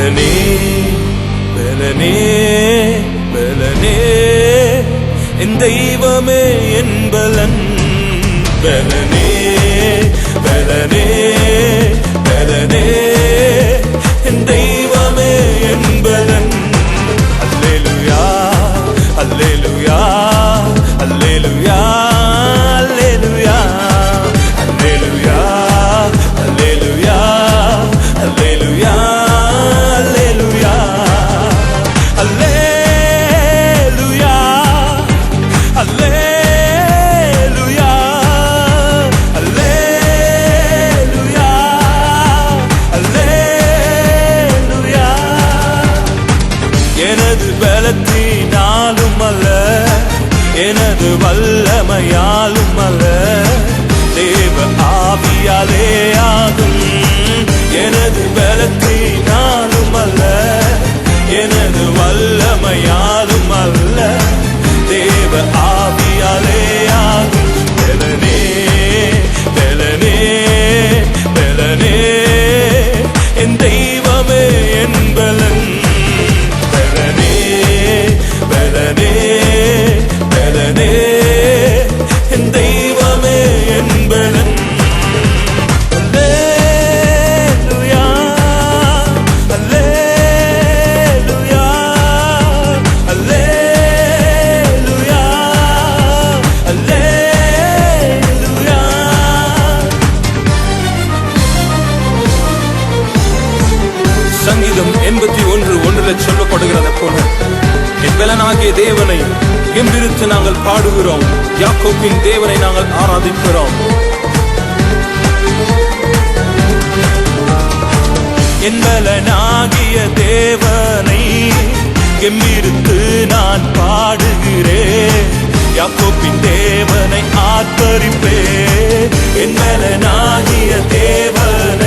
பலனே பலனே பலனே என் தெய்வமே என் பலன் பலனே பலனே பலனே என் தெய்வமே என் பலன் அல்லேலூயா அல்லேலூயா அல்லேலூயா அல்லேலூயா அல்லேலூயா அல்லேலூயா அல்லேலூயா அல்லேலூயா அல்லேலூயா அல்லேலூயா அல்லேலூயா அல்லேலூயா எனது பலத்தினாலும் அல்ல எனது வல்லமையாலும் அல்ல தேவ ஆவியாலே ஆகும் எனது பலத்தினாலும் அல்ல எனது வல்லமையாலும் அல்ல தேவ ஆவியாலே ஆகும் பலனே பலனே பலனே என் தெய்வமே என் பலன் பலனே பலனே பலனே என் தெய்வமே என் பலன் அல்லேலூயா அல்லேலூயா அல்லேலூயா அல்லேலூயா சங்கீதம் 81:1 சொல்லப்படுகிறது போல என் பலனாகிய தேவனை கெம்பீரித்து நாங்கள் பாடுகிறோம் யாக்கோபின் தேவனை நாங்கள் ஆராதிக்கிறோம் என் பலனாகிய தேவனை கெம்பீரித்து நான் பாடுகிறேன் யாக்கோபின் தேவனை ஆர்ப்பரிப்பேன் என் பலனாகிய தேவனை